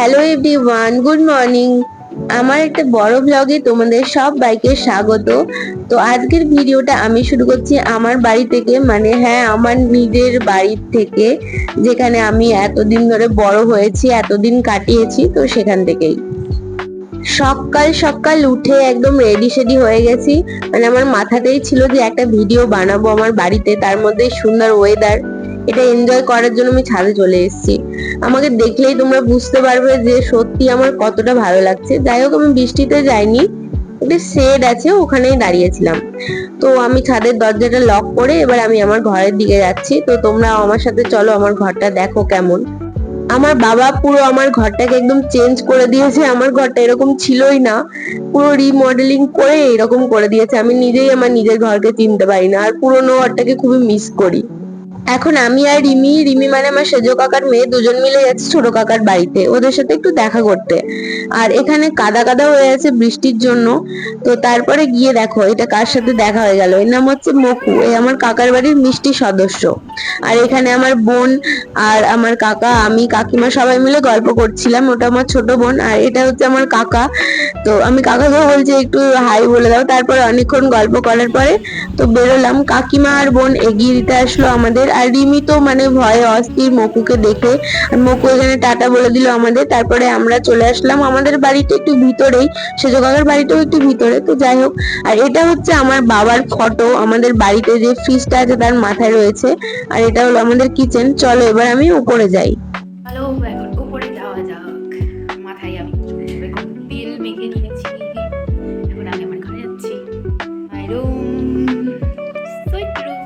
Hello everyone, good morning. আমার একটা বড় ব্লগে তোমাদের সব বাইকে স্বাগত। তো আজকের ভিডিওটা আমি শুরু করছি আমার বাড়ি থেকে, মানে হ্যাঁ, আমার নিজের বাড়ি থেকে, যেখানে আমি এতদিন ধরে বড় হয়েছি, এতদিন কাটিয়েছি, তো সেখান থেকেই। সকাল সকাল উঠে একদম রেডি সেডি হয়ে গেছি। মানে আমার মাথাতেই ছিল যে একটা ভিডিও বানাবো আমার বাড়িতে, তার মধ্যে সুন্দর ওয়েদার, এটা এনজয় করার জন্য আমি ছাদে চলে এসেছি। আমাকে দেখলেই তোমরা বুঝতে পারবে যে সত্যি আমার কতটা ভালো লাগছে। যাই হোক, আমি বৃষ্টিতে যাইনি, একটা শেড আছে ওখানেই দাঁড়িয়েছিলাম। তো আমি ছাদের দরজাটা লক করে এবার আমি আমার ঘরের দিকে যাচ্ছি। তো তোমরা আমার সাথে চলো, আমার ঘরটা দেখো কেমন। আমার বাবা পুরো আমার ঘরটাকে একদম চেঞ্জ করে দিয়েছে। আমার ঘরটা এরকম ছিলই না, পুরো রিমডেলিং করে এরকম করে দিয়েছে। আমি নিজেই আমার নিজের ঘরকে চিনতে পারি না, আর পুরোনো ঘরটাকে খুবই মিস করি। এখন আমি আর রিমি, রিমি মানে আমার সেজো কাকার মেয়ে, দুজন মিলে যাচ্ছি ছোট কাকার বাড়িতে ওদের সাথে একটু দেখা করতে। আর এখানে কাদা কাদা হয়ে আছে বৃষ্টির জন্য। তো তারপরে গিয়ে দেখো এটা কার সাথে দেখা হয়ে গেল। এর নাম হচ্ছে মকু, এই আমার কাকার বাড়ির মিষ্টি সদস্য। আর এখানে আমার বোন আর আমার কাকা, আমি, কাকিমা সবাই মিলে গল্প করছিলাম। ওটা আমার ছোট বোন, আর এটা হচ্ছে আমার কাকা। তো আমি কাকাকে বলছি একটু হাই বলে দাও। তারপরে অনেকক্ষণ গল্প করার পরে তো বেরোলাম। কাকিমা আর বোন এগিয়ে দিতে আসলো আমাদের, আর রিমি তো মানে ভয়ে অস্থির মকুকে দেখে। আর মকু এখানে টাটা বলে দিল আমাদের। তারপরে আমরা চলে আসলাম আমাদের বাড়িতে একটু ভিতরেই, সেজো কাকার বাড়িটাও একটু ভিতরে। তো যাই হোক, আর এটা হচ্ছে আমার বাবার ফটো, আমাদের বাড়িতে যে ফ্রিজটা আছে তার মাথায় রয়েছে। আর এটা হলো আমাদের কিচেন। চলো এবার আমি উপরে যাই। হ্যালো, এখন উপরে যাওয়া যাক। মাথায় আমি তেল মেখে নিয়েছি। এখন আমি আমার ঘরে যাচ্ছি। My room, sweet room.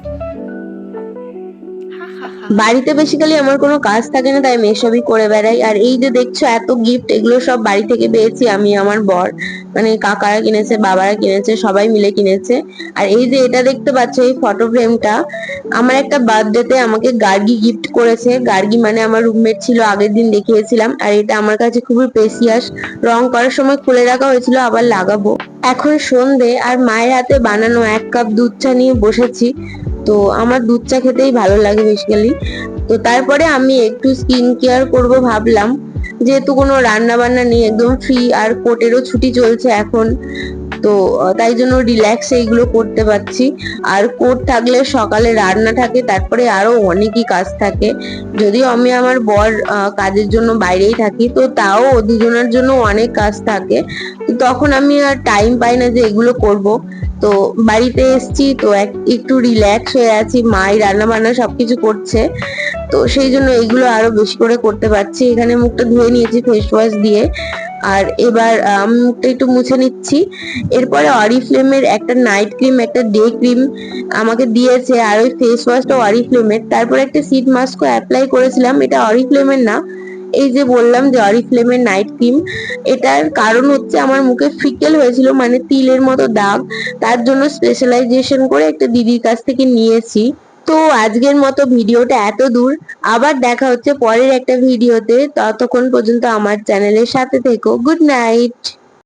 বাড়িতে বেসিক্যালি আমার কোনো কাজ থাকে না, তাই আমি এসবই করে বেড়াই। আর এই যে দেখছো এত গিফট, এগুলো সব বাড়ি থেকে পেয়েছি আমি, আমার বর, মানে কাকারা কিনেছে, বাবারা কিনেছে, সবাই মিলে কিনেছে। আর এই যে এটা দেখতে পাচ্ছ, এই ফটো ফ্রেমটা আমার একটা বার্থডেতে আমাকে গার্গি গিফট করেছে। গার্গি মানে আমার রুমমেট ছিল, আগের দিন দেখিয়েছিলাম। আর এটা আমার কাছে খুবই প্রেসিয়াস। রং করার সময় খুলে রাখা হয়েছিল, আবার লাগাবো। এখন সন্ধে, আর মায়ের হাতে বানানো 1 কাপ দুধ চা নিয়ে বসেছি। তো আমার দুধ চা খেতেই ভালো লাগে বেসিক্যালি। তো তারপরে আমি একটু স্কিন কেয়ার করব ভাবলাম, যেহেতু কোনো রান্না বান্না নেই, একদম ফ্রি, আর কোর্টেরও ছুটি চলছে এখন। তো তাই জন্য রিল্যাক্স এইগুলো করতে পারছি। আর কোর্ট থাকলে সকালে রান্না থাকে, তারপরে আরো অনেকই কাজ থাকে। যদিও আমি আমার বর কাজের জন্য বাইরেই থাকি, তো তাও দুজনের জন্য অনেক কাজ থাকে। তো তখন আমি আর টাইম পাই না যে এগুলো করব। তো বাড়িতে এসছি, তো একটু রিল্যাক্স হয়ে আছি, মাই রান্না বান্না সবকিছু করছে। তো সেই জন্য এগুলো আরো বেশি করে করতে পারছি। এখানে মুখটা ধুয়ে নিয়েছি ফেস ওয়াশ দিয়ে। আর এবার মুখটা একটু মুছে নিচ্ছি। এরপরে অরিফ্লেমের একটা নাইট ক্রিম, একটা ডে ক্রিম আমাকে দিয়েছে, আর ওই ফেস ওয়াশটা অরিফ্লেমের। তারপর একটা সিট মাস্কও অ্যাপ্লাই করেছিলাম, এটা অরিফ্লেমের না, এই যে বললাম যে অরিফ্লেমের নাইট ক্রিম। এটার কারণ হচ্ছে আমার মুখে ফ্রিকেল হয়েছিল, মানে তিলের মতো দাগ। তার জন্য স্পেশালাইজেশন করে একটা দিদির কাছ থেকে নিয়েছি। তো আজকের মতো ভিডিওটা এত দূর। আবার দেখা হচ্ছে পরের একটা ভিডিওতে। ততক্ষণ পর্যন্ত আমার চ্যানেলের সাথে থেকো। Good night.